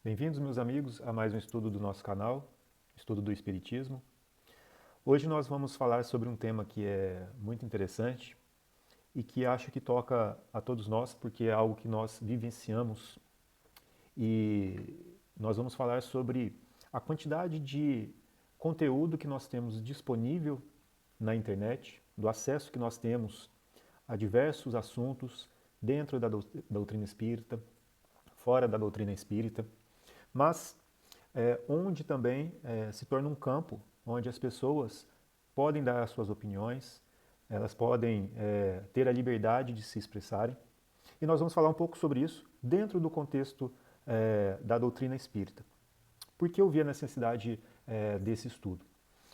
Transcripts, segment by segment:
Bem-vindos, meus amigos, a mais um estudo do nosso canal, estudo do Espiritismo. Hoje nós vamos falar sobre um tema que é muito interessante e que acho que toca a todos nós, porque é algo que nós vivenciamos e nós vamos falar sobre a quantidade de conteúdo que nós temos disponível na internet, do acesso que nós temos a diversos assuntos dentro da doutrina espírita, fora da doutrina espírita, mas onde também se torna um campo onde as pessoas podem dar as suas opiniões, elas podem ter a liberdade de se expressarem. E nós vamos falar um pouco sobre isso dentro do contexto da doutrina espírita. Por que eu vi a necessidade desse estudo?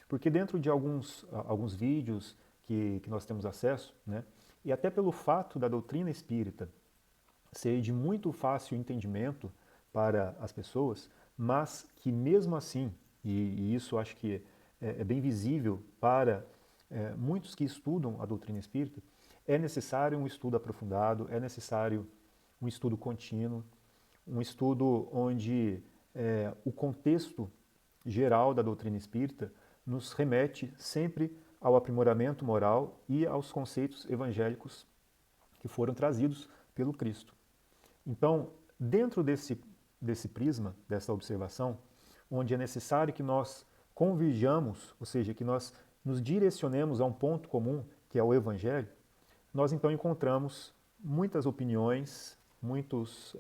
Porque dentro de alguns vídeos que nós temos acesso, né, e até pelo fato da doutrina espírita ser de muito fácil entendimento para as pessoas, mas que mesmo assim, e isso acho que é bem visível para muitos que estudam a doutrina espírita, é necessário um estudo aprofundado, é necessário um estudo contínuo, um estudo onde o contexto geral da doutrina espírita nos remete sempre ao aprimoramento moral e aos conceitos evangélicos que foram trazidos pelo Cristo. Então, dentro desse prisma, dessa observação, onde é necessário que nós converjamos, ou seja, que nós nos direcionemos a um ponto comum, que é o Evangelho, nós então encontramos muitas opiniões, muitas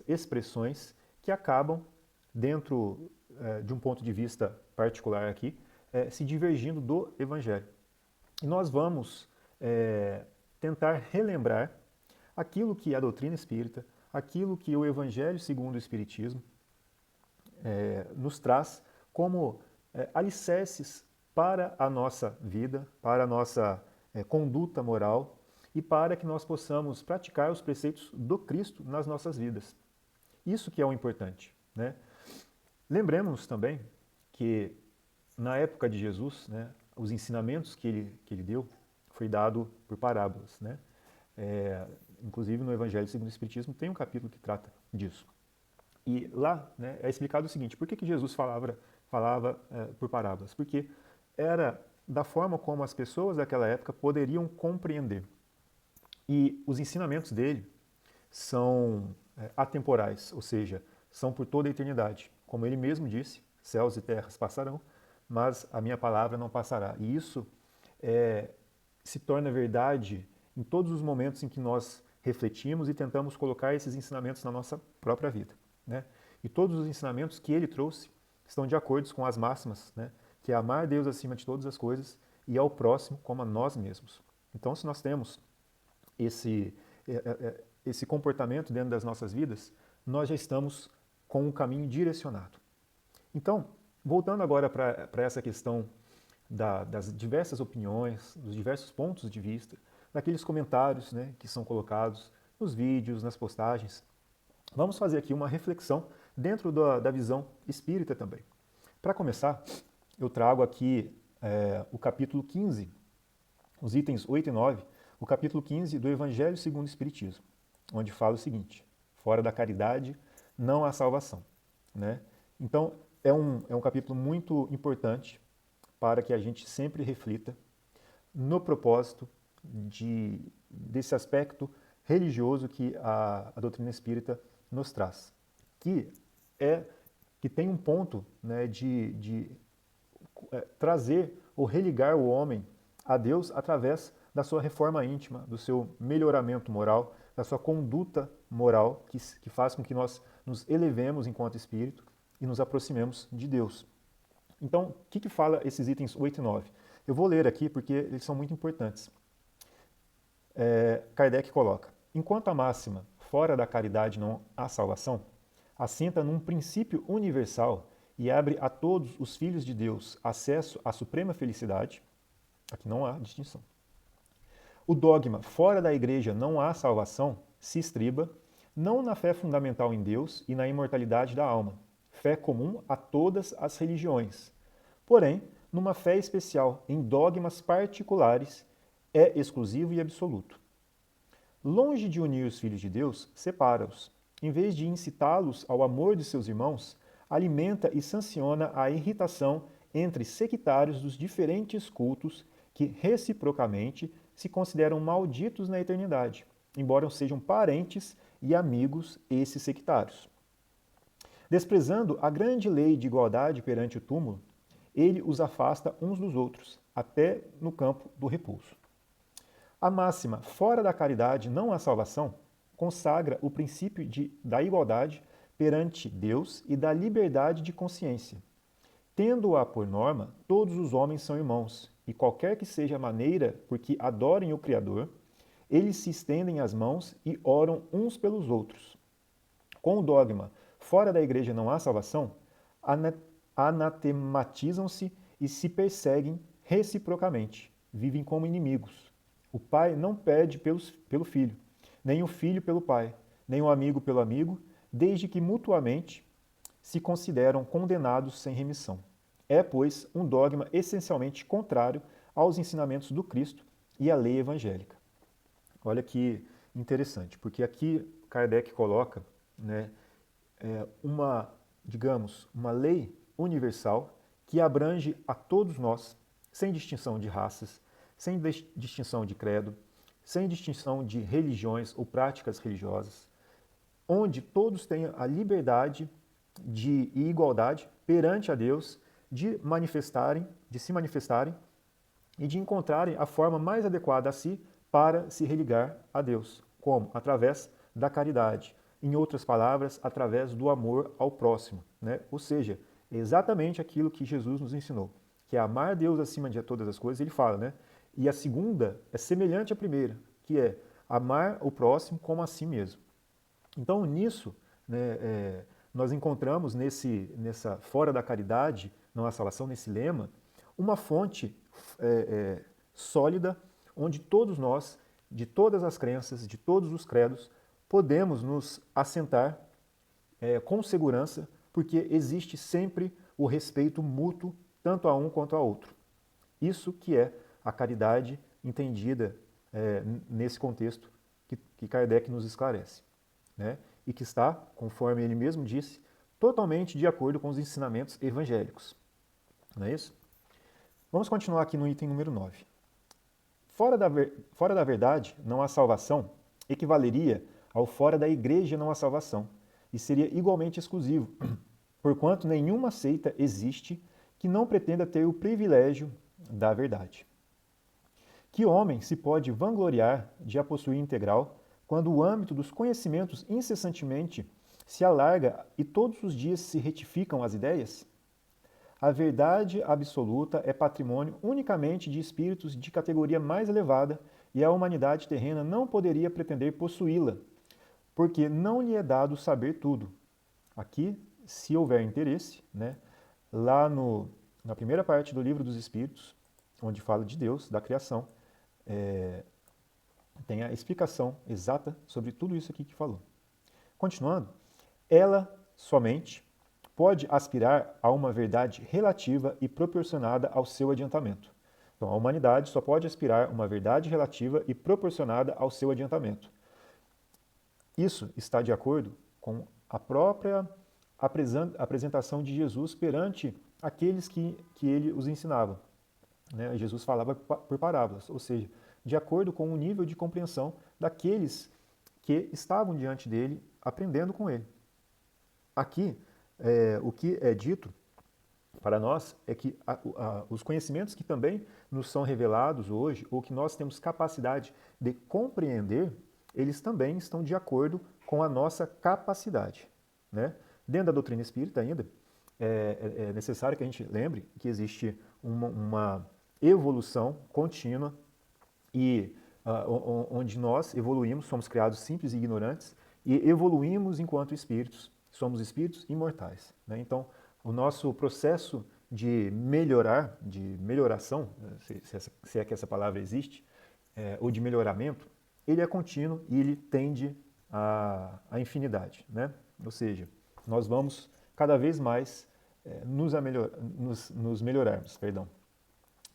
expressões que acabam, dentro de um ponto de vista particular aqui, se divergindo do Evangelho. E nós vamos tentar relembrar aquilo que é a doutrina espírita, aquilo que o Evangelho segundo o Espiritismo nos traz como alicerces para a nossa vida, para a nossa conduta moral e para que nós possamos praticar os preceitos do Cristo nas nossas vidas. Isso que é o importante, né? Lembremos também que na época de Jesus, né, os ensinamentos que ele deu foi dado por parábolas, né? Inclusive no Evangelho segundo o Espiritismo tem um capítulo que trata disso. E lá, né, é explicado o seguinte: por que Jesus falava por parábolas? Porque era da forma como as pessoas daquela época poderiam compreender. E os ensinamentos dele são atemporais, ou seja, são por toda a eternidade. Como ele mesmo disse, céus e terras passarão, mas a minha palavra não passará. E isso se torna verdade em todos os momentos em que nós refletimos e tentamos colocar esses ensinamentos na nossa própria vida, né? E todos os ensinamentos que ele trouxe estão de acordo com as máximas, né? Que é amar Deus acima de todas as coisas e ao próximo como a nós mesmos. Então, se nós temos esse, esse comportamento dentro das nossas vidas, nós já estamos com um caminho direcionado. Então, voltando agora para essa questão das diversas opiniões, dos diversos pontos de vista, daqueles comentários, né, que são colocados nos vídeos, nas postagens, vamos fazer aqui uma reflexão dentro da visão espírita também. Para começar, eu trago aqui o capítulo 15, os itens 8 e 9, o capítulo 15 do Evangelho segundo o Espiritismo, onde fala o seguinte: fora da caridade não há salvação, né? Então, é um capítulo muito importante para que a gente sempre reflita no propósito desse aspecto religioso que a doutrina espírita nos traz, que que tem um ponto, né, de trazer ou religar o homem a Deus através da sua reforma íntima, do seu melhoramento moral, da sua conduta moral, que faz com que nós nos elevemos enquanto espírito e nos aproximemos de Deus. Então, o que fala esses itens 8 e 9? Eu vou ler aqui porque eles são muito importantes. Kardec coloca: enquanto a máxima, fora da caridade não há salvação, assenta num princípio universal e abre a todos os filhos de Deus acesso à suprema felicidade, aqui não há distinção. O dogma fora da igreja não há salvação se estriba não na fé fundamental em Deus e na imortalidade da alma, fé comum a todas as religiões, porém, numa fé especial em dogmas particulares, é exclusivo e absoluto. Longe de unir os filhos de Deus, separa-os, em vez de incitá-los ao amor de seus irmãos, alimenta e sanciona a irritação entre sectários dos diferentes cultos que reciprocamente se consideram malditos na eternidade, embora sejam parentes e amigos esses sectários. Desprezando a grande lei de igualdade perante o túmulo, ele os afasta uns dos outros, até no campo do repouso. A máxima fora da caridade não há salvação consagra o princípio da igualdade perante Deus e da liberdade de consciência. Tendo-a por norma, todos os homens são irmãos, e qualquer que seja a maneira por que adorem o Criador, eles se estendem as mãos e oram uns pelos outros. Com o dogma, fora da igreja não há salvação, anatematizam-se e se perseguem reciprocamente, vivem como inimigos. O pai não pede pelo filho, nem o filho pelo pai, nem o amigo pelo amigo, desde que mutuamente se consideram condenados sem remissão. É, pois, um dogma essencialmente contrário aos ensinamentos do Cristo e à lei evangélica. Olha que interessante, porque aqui Kardec coloca, né, uma lei universal que abrange a todos nós, sem distinção de raças, sem distinção de credo, sem distinção de religiões ou práticas religiosas, onde todos têm a liberdade e igualdade perante a Deus de se manifestarem e de encontrarem a forma mais adequada a si para se religar a Deus. Como? Através da caridade. Em outras palavras, através do amor ao próximo, né? Ou seja, exatamente aquilo que Jesus nos ensinou, que é amar Deus acima de todas as coisas. Ele fala, né? E a segunda é semelhante à primeira, que é amar o próximo como a si mesmo. Então, nisso, né, nós encontramos nessa fora da caridade, não há salvação, nesse lema, uma fonte sólida, onde todos nós, de todas as crenças, de todos os credos, podemos nos assentar com segurança, porque existe sempre o respeito mútuo, tanto a um quanto a outro. Isso que é a caridade entendida nesse contexto que Kardec nos esclarece, né? E que está, conforme ele mesmo disse, totalmente de acordo com os ensinamentos evangélicos. Não é isso? Vamos continuar aqui no item número 9. Fora da verdade não há salvação equivaleria ao fora da igreja não há salvação, e seria igualmente exclusivo, porquanto nenhuma seita existe que não pretenda ter o privilégio da verdade. Que homem se pode vangloriar de a possuir integral, quando o âmbito dos conhecimentos incessantemente se alarga e todos os dias se retificam as ideias? A verdade absoluta é patrimônio unicamente de espíritos de categoria mais elevada e a humanidade terrena não poderia pretender possuí-la, porque não lhe é dado saber tudo. Aqui, se houver interesse, né, lá na primeira parte do Livro dos Espíritos, onde fala de Deus, da criação, tem a explicação exata sobre tudo isso aqui que falou. Continuando, ela somente pode aspirar a uma verdade relativa e proporcionada ao seu adiantamento. Então, a humanidade só pode aspirar a uma verdade relativa e proporcionada ao seu adiantamento. Isso está de acordo com a própria apresentação de Jesus perante aqueles que ele os ensinava, né? Jesus falava por parábolas, ou seja, de acordo com o nível de compreensão daqueles que estavam diante dele, aprendendo com ele. Aqui, o que é dito para nós é que os conhecimentos que também nos são revelados hoje, ou que nós temos capacidade de compreender, eles também estão de acordo com a nossa capacidade, né? Dentro da doutrina espírita ainda, é necessário que a gente lembre que existe uma evolução contínua e onde nós evoluímos, somos criados simples e ignorantes e evoluímos enquanto espíritos, somos espíritos imortais, né? Então, o nosso processo de melhoração, se é que essa palavra existe, ou de melhoramento, ele é contínuo e ele tende à infinidade, né? Ou seja, nós vamos cada vez mais nos melhorarmos. Perdão.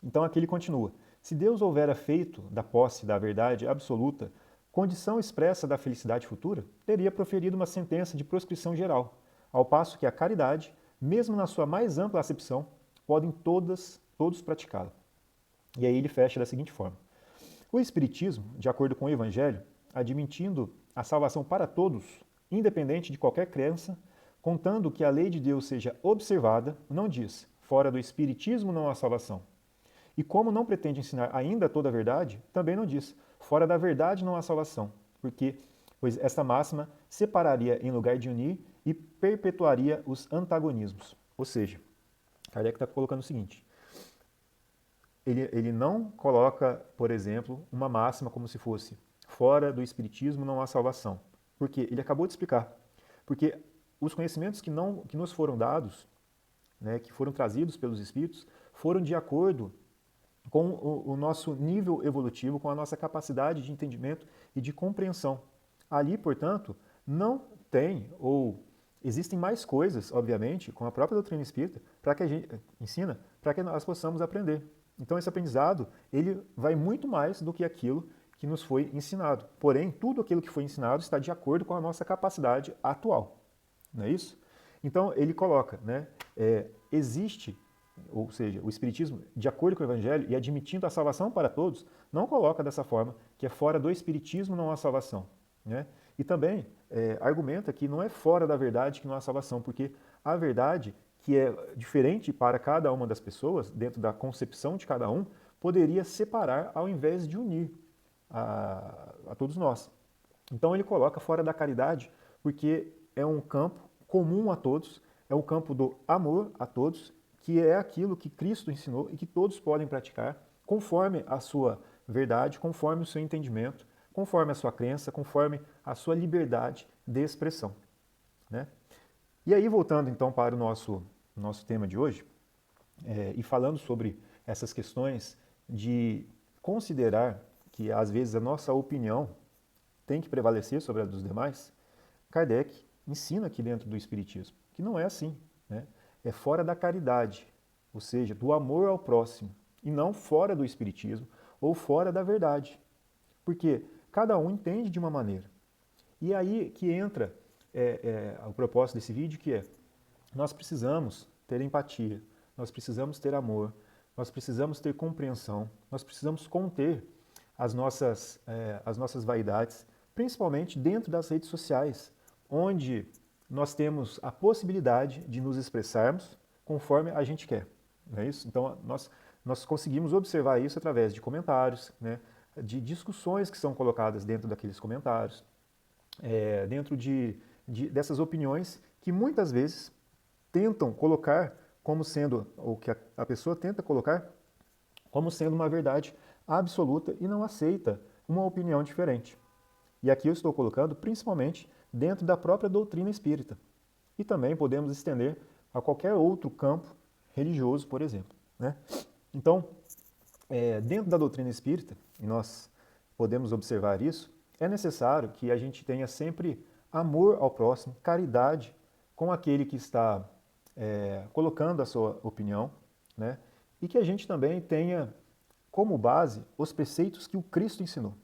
Então aqui ele continua. Se Deus houvera feito da posse da verdade absoluta condição expressa da felicidade futura, teria proferido uma sentença de proscrição geral, ao passo que a caridade, mesmo na sua mais ampla acepção, podem todos praticá-la. E aí ele fecha da seguinte forma: o Espiritismo, de acordo com o Evangelho, admitindo a salvação para todos, independente de qualquer crença, contando que a lei de Deus seja observada, não diz, fora do Espiritismo não há salvação. E como não pretende ensinar ainda toda a verdade, também não diz, fora da verdade não há salvação, pois esta máxima separaria em lugar de unir e perpetuaria os antagonismos. Ou seja, Kardec está colocando o seguinte: ele não coloca, por exemplo, uma máxima como se fosse fora do Espiritismo não há salvação. Por quê? Ele acabou de explicar. Porque os conhecimentos que nos foram dados, né, que foram trazidos pelos Espíritos, foram de acordo com o nosso nível evolutivo, com a nossa capacidade de entendimento e de compreensão. Ali, portanto, não tem ou existem mais coisas, obviamente, com a própria doutrina espírita, para que a gente ensina, para que nós possamos aprender. Então, esse aprendizado, ele vai muito mais do que aquilo que nos foi ensinado. Porém, tudo aquilo que foi ensinado está de acordo com a nossa capacidade atual. Não é isso? Então, ele coloca, né, existe, ou seja, o Espiritismo, de acordo com o Evangelho e admitindo a salvação para todos, não coloca dessa forma que é fora do Espiritismo não há salvação. Né? E também argumenta que não é fora da verdade que não há salvação, porque a verdade, que é diferente para cada uma das pessoas, dentro da concepção de cada um, poderia separar ao invés de unir a todos nós. Então ele coloca fora da caridade, porque é um campo comum a todos, é o campo do amor a todos, que é aquilo que Cristo ensinou e que todos podem praticar conforme a sua verdade, conforme o seu entendimento, conforme a sua crença, conforme a sua liberdade de expressão. Né? E aí, voltando então para o nosso tema de hoje, e falando sobre essas questões de considerar que às vezes a nossa opinião tem que prevalecer sobre a dos demais, Kardec ensina aqui dentro do Espiritismo que não é assim. Né? É fora da caridade, ou seja, do amor ao próximo, e não fora do Espiritismo ou fora da verdade. Porque cada um entende de uma maneira. E aí que entra o propósito desse vídeo, que é: nós precisamos ter empatia, nós precisamos ter amor, nós precisamos ter compreensão, nós precisamos conter as nossas vaidades, principalmente dentro das redes sociais, onde nós temos a possibilidade de nos expressarmos conforme a gente quer. Não é isso? Então, nós conseguimos observar isso através de comentários, né, de discussões que são colocadas dentro daqueles comentários, dentro dessas opiniões que muitas vezes tentam colocar como sendo, ou que a pessoa tenta colocar como sendo uma verdade absoluta e não aceita uma opinião diferente. E aqui eu estou colocando principalmente dentro da própria doutrina espírita. E também podemos estender a qualquer outro campo religioso, por exemplo. Né? Então, dentro da doutrina espírita, e nós podemos observar isso, é necessário que a gente tenha sempre amor ao próximo, caridade com aquele que está colocando a sua opinião, né? E que a gente também tenha como base os preceitos que o Cristo ensinou.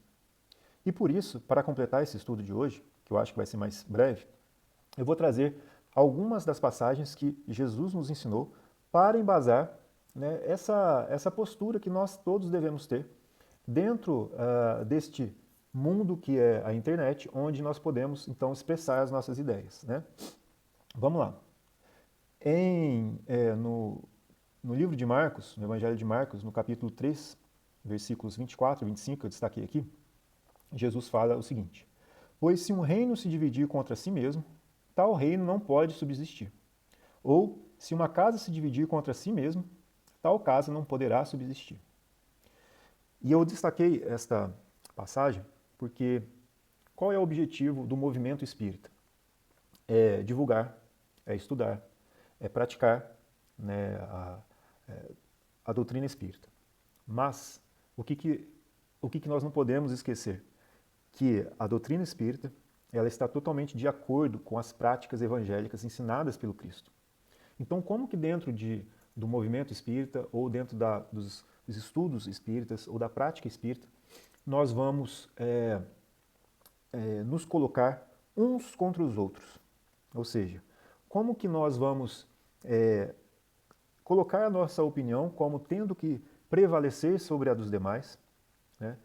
E por isso, para completar esse estudo de hoje, que eu acho que vai ser mais breve, eu vou trazer algumas das passagens que Jesus nos ensinou para embasar, né, essa postura que nós todos devemos ter dentro deste mundo que é a internet, onde nós podemos, então, expressar as nossas ideias. Né? Vamos lá. No livro de Marcos, no Evangelho de Marcos, no capítulo 3, versículos 24 e 25, eu destaquei aqui, Jesus fala o seguinte: pois se um reino se dividir contra si mesmo, tal reino não pode subsistir. Ou, se uma casa se dividir contra si mesma, tal casa não poderá subsistir. E eu destaquei esta passagem porque qual é o objetivo do movimento espírita? É divulgar, é estudar, é praticar, né, a doutrina espírita. Mas o que nós não podemos esquecer? Que a doutrina espírita ela está totalmente de acordo com as práticas evangélicas ensinadas pelo Cristo. Então, como que dentro do movimento espírita, ou dentro dos estudos espíritas, ou da prática espírita, nós vamos nos colocar uns contra os outros. Ou seja, como que nós vamos colocar a nossa opinião como tendo que prevalecer sobre a dos demais, né?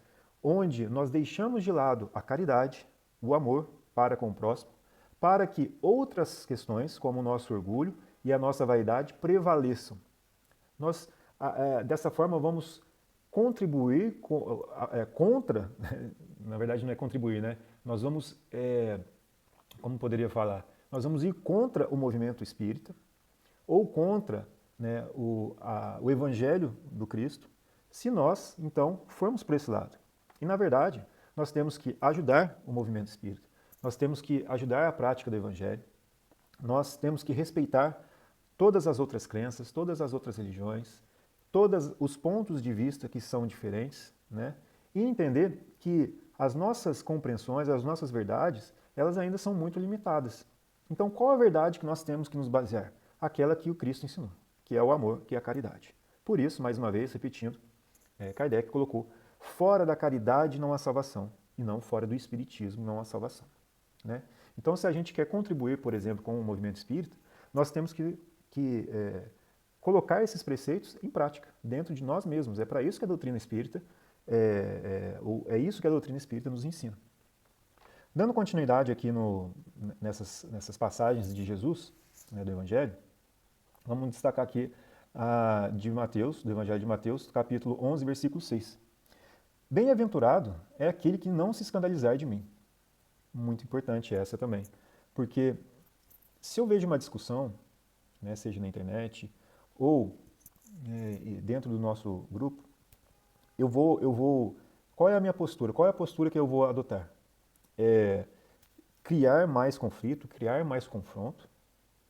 Onde nós deixamos de lado a caridade, o amor para com o próximo, para que outras questões, como o nosso orgulho e a nossa vaidade, prevaleçam. Nós, dessa forma, vamos contribuir contra, na verdade não é contribuir, né? Nós vamos, como poderia falar, nós vamos ir contra o movimento espírita ou contra, né, o Evangelho do Cristo, se nós, então, formos para esse lado. E, na verdade, nós temos que ajudar o movimento espírita, nós temos que ajudar a prática do Evangelho, nós temos que respeitar todas as outras crenças, todas as outras religiões, todos os pontos de vista que são diferentes, né? E entender que as nossas compreensões, as nossas verdades, elas ainda são muito limitadas. Então, qual a verdade que nós temos que nos basear? Aquela que o Cristo ensinou, que é o amor, que é a caridade. Por isso, mais uma vez, repetindo, Kardec colocou, fora da caridade não há salvação, e não fora do espiritismo não há salvação, né? Então, se a gente quer contribuir, por exemplo, com o movimento espírita, nós temos que colocar esses preceitos em prática, dentro de nós mesmos. É para isso que a doutrina espírita, é isso que a doutrina espírita nos ensina. Dando continuidade aqui nessas passagens de Jesus, né, do Evangelho, vamos destacar aqui de Mateus, do Evangelho de Mateus, capítulo 11, versículo 6. Bem-aventurado é aquele que não se escandalizar de mim. Muito importante essa também, porque se eu vejo uma discussão, né, seja na internet ou dentro do nosso grupo, qual é a minha postura? Qual é a postura que eu vou adotar? Criar mais conflito, criar mais confronto,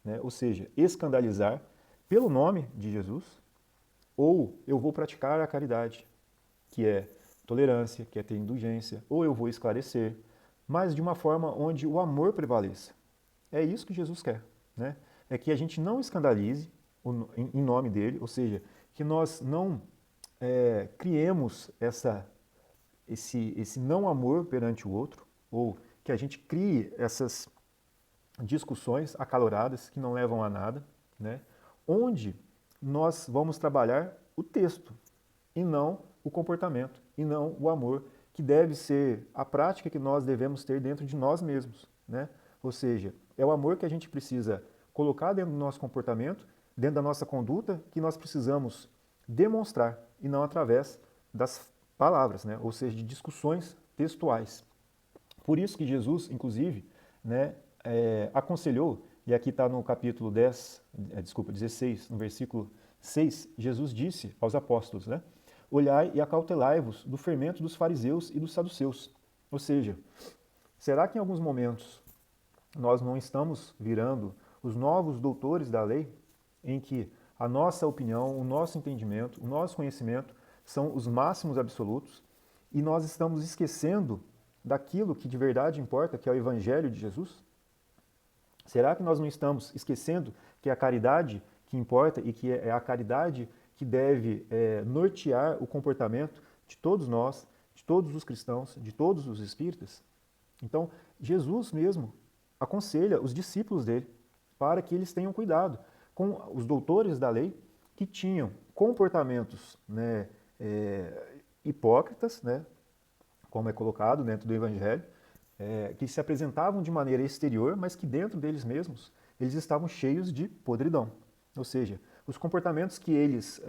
né? Ou seja, escandalizar pelo nome de Jesus, ou eu vou praticar a caridade, que é tolerância, que é ter indulgência, ou eu vou esclarecer, mas de uma forma onde o amor prevaleça. É isso que Jesus quer, né? É que a gente não escandalize em nome dele, ou seja, que nós não criemos esse não amor perante o outro, ou que a gente crie essas discussões acaloradas que não levam a nada, né? Onde nós vamos trabalhar o texto e não o comportamento, e não o amor, que deve ser a prática que nós devemos ter dentro de nós mesmos, né? Ou seja, é o amor que a gente precisa colocar dentro do nosso comportamento, dentro da nossa conduta, que nós precisamos demonstrar, e não através das palavras, né? Ou seja, de discussões textuais. Por isso que Jesus, inclusive, né, aconselhou, e aqui está no capítulo 16, no versículo 6, Jesus disse aos apóstolos, né, olhai e acautelai-vos do fermento dos fariseus e dos saduceus. Ou seja, será que em alguns momentos nós não estamos virando os novos doutores da lei, em que a nossa opinião, o nosso entendimento, o nosso conhecimento são os máximos absolutos, e nós estamos esquecendo daquilo que de verdade importa, que é o Evangelho de Jesus? Será que nós não estamos esquecendo que é a caridade que importa e que é a caridade que deve nortear o comportamento de todos nós, de todos os cristãos, de todos os espíritas? Então, Jesus mesmo aconselha os discípulos dele para que eles tenham cuidado com os doutores da lei que tinham comportamentos, né, hipócritas, né, como é colocado dentro do Evangelho, que se apresentavam de maneira exterior, mas que dentro deles mesmos eles estavam cheios de podridão. Ou seja, os comportamentos que eles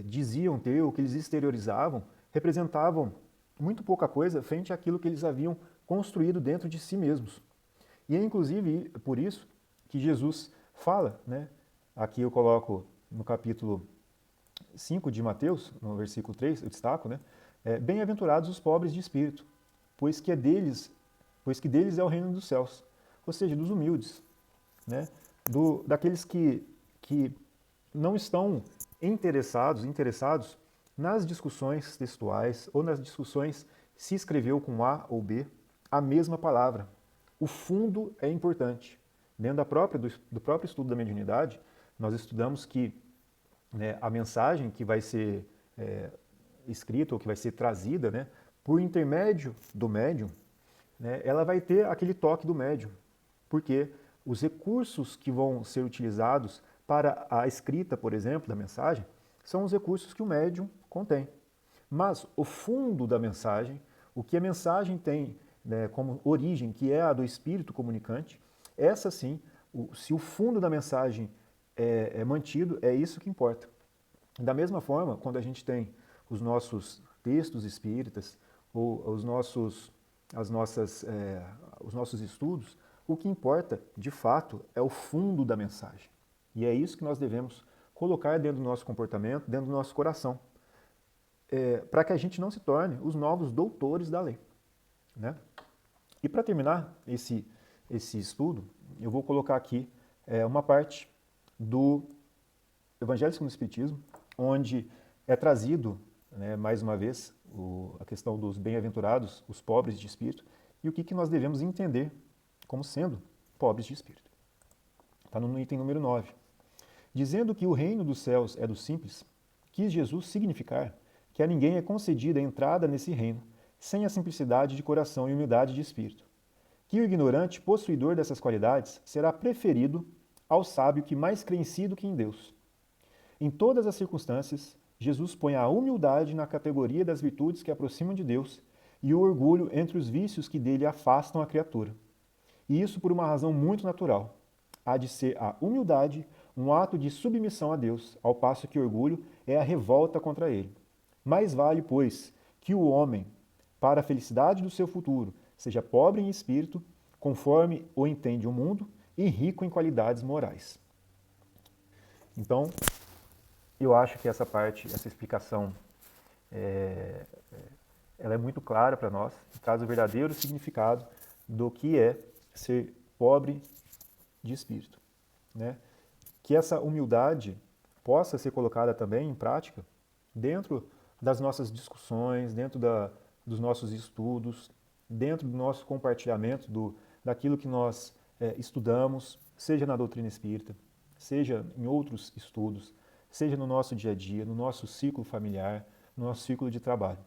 diziam ter, ou que eles exteriorizavam, representavam muito pouca coisa frente àquilo que eles haviam construído dentro de si mesmos. E é inclusive por isso que Jesus fala, né? Aqui eu coloco no capítulo 5 de Mateus, no versículo 3, eu destaco, né? Bem-aventurados os pobres de espírito, pois que deles é o reino dos céus. Ou seja, dos humildes, né? Daqueles que não estão interessados nas discussões textuais ou nas discussões se escreveu com A ou B a mesma palavra. O fundo é importante. Dentro do próprio estudo da mediunidade, nós estudamos que, né, a mensagem que vai ser escrita ou que vai ser trazida, né, por intermédio do médium, né, ela vai ter aquele toque do médium, porque os recursos que vão ser utilizados para a escrita, por exemplo, da mensagem, são os recursos que o médium contém. Mas o fundo da mensagem, o que a mensagem tem, né, como origem, que é a do espírito comunicante, essa sim, se o fundo da mensagem é mantido, é isso que importa. Da mesma forma, quando a gente tem os nossos textos espíritas ou os nossos estudos, o que importa, de fato, é o fundo da mensagem. E é isso que nós devemos colocar dentro do nosso comportamento, dentro do nosso coração, para que a gente não se torne os novos doutores da lei, né? E para terminar esse estudo, eu vou colocar aqui uma parte do Evangelho segundo o Espiritismo, onde é trazido, né, mais uma vez, a questão dos bem-aventurados, os pobres de espírito, e o que nós devemos entender como sendo pobres de espírito. Está no item número 9. Dizendo que o reino dos céus é dos simples, quis Jesus significar que a ninguém é concedida a entrada nesse reino sem a simplicidade de coração e humildade de espírito, que o ignorante possuidor dessas qualidades será preferido ao sábio que mais crê em si do que em Deus. Em todas as circunstâncias, Jesus põe a humildade na categoria das virtudes que aproximam de Deus e o orgulho entre os vícios que dele afastam a criatura. E isso por uma razão muito natural. Há de ser a humildade um ato de submissão a Deus, ao passo que o orgulho é a revolta contra ele. Mais vale, pois, que o homem, para a felicidade do seu futuro, seja pobre em espírito, conforme o entende o mundo, e rico em qualidades morais. Então, eu acho que essa parte, essa explicação, ela é muito clara para nós, traz o verdadeiro significado do que é ser pobre de espírito, né? Que essa humildade possa ser colocada também em prática dentro das nossas discussões, dentro dos nossos estudos, dentro do nosso compartilhamento daquilo que nós estudamos, seja na doutrina espírita, seja em outros estudos, seja no nosso dia a dia, no nosso ciclo familiar, no nosso ciclo de trabalho.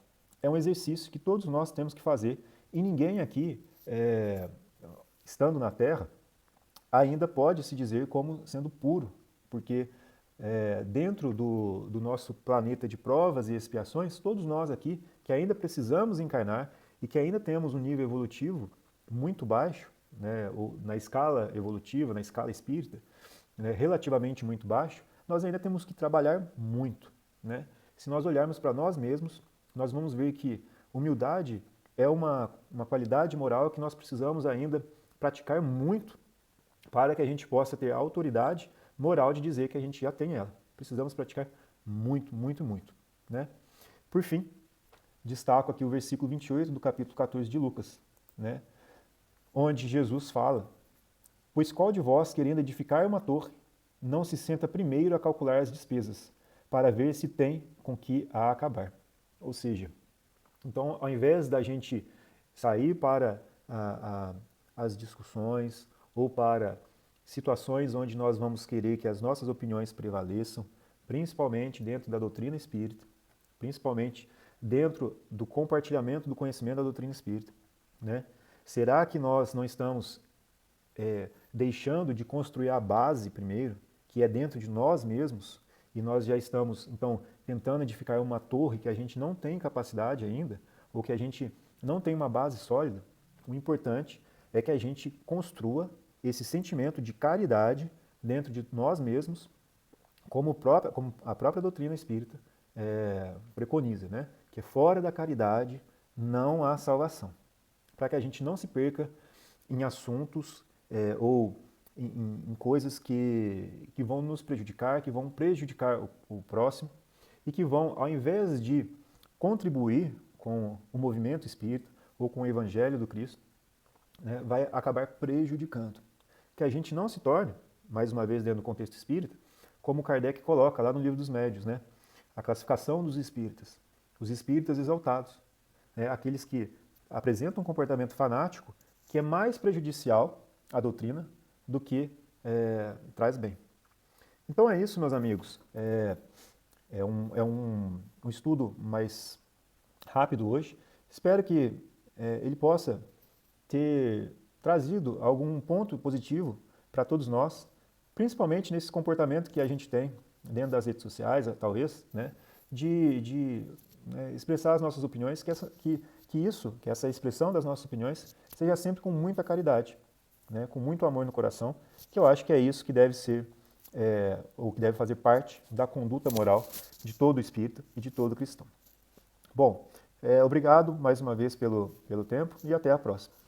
É um exercício que todos nós temos que fazer e ninguém aqui, estando na Terra, ainda pode se dizer como sendo puro, porque dentro do nosso planeta de provas e expiações, todos nós aqui que ainda precisamos encarnar e que ainda temos um nível evolutivo muito baixo, né, na escala evolutiva, na escala espírita, né, relativamente muito baixo, nós ainda temos que trabalhar muito, né? Se nós olharmos para nós mesmos, nós vamos ver que humildade é uma qualidade moral que nós precisamos ainda praticar muito para que a gente possa ter a autoridade moral de dizer que a gente já tem ela. Precisamos praticar muito, muito, muito, né? Por fim, destaco aqui o versículo 28 do capítulo 14 de Lucas, né? Onde Jesus fala: pois qual de vós, querendo edificar uma torre, não se senta primeiro a calcular as despesas, para ver se tem com que a acabar? Ou seja, então, ao invés da gente sair para as discussões ou para situações onde nós vamos querer que as nossas opiniões prevaleçam, principalmente dentro da doutrina espírita, principalmente dentro do compartilhamento do conhecimento da doutrina espírita, né? Será que nós não estamos deixando de construir a base primeiro, que é dentro de nós mesmos, e nós já estamos, então, tentando edificar uma torre que a gente não tem capacidade ainda, ou que a gente não tem uma base sólida? O importante é que a gente construa esse sentimento de caridade dentro de nós mesmos, como a própria doutrina espírita preconiza, né? Que fora da caridade não há salvação. Para que a gente não se perca em assuntos ou em coisas que vão nos prejudicar, que vão prejudicar o próximo e que vão, ao invés de contribuir com o movimento espírita ou com o evangelho do Cristo, né, vai acabar prejudicando. Que a gente não se torne, mais uma vez dentro do contexto espírita, como Kardec coloca lá no Livro dos Médiuns, né, a classificação dos espíritas. Os espíritas exaltados, né, aqueles que apresentam um comportamento fanático que é mais prejudicial à doutrina do que traz bem. Então é isso, meus amigos. É um estudo mais rápido hoje. Espero que ele possa ter trazido algum ponto positivo para todos nós, principalmente nesse comportamento que a gente tem dentro das redes sociais, talvez, né, de expressar as nossas opiniões, que essa expressão das nossas opiniões seja sempre com muita caridade, né, com muito amor no coração, que eu acho que é isso que deve ser, ou que deve fazer parte da conduta moral de todo espírita e de todo cristão. Bom, obrigado mais uma vez pelo tempo e até a próxima.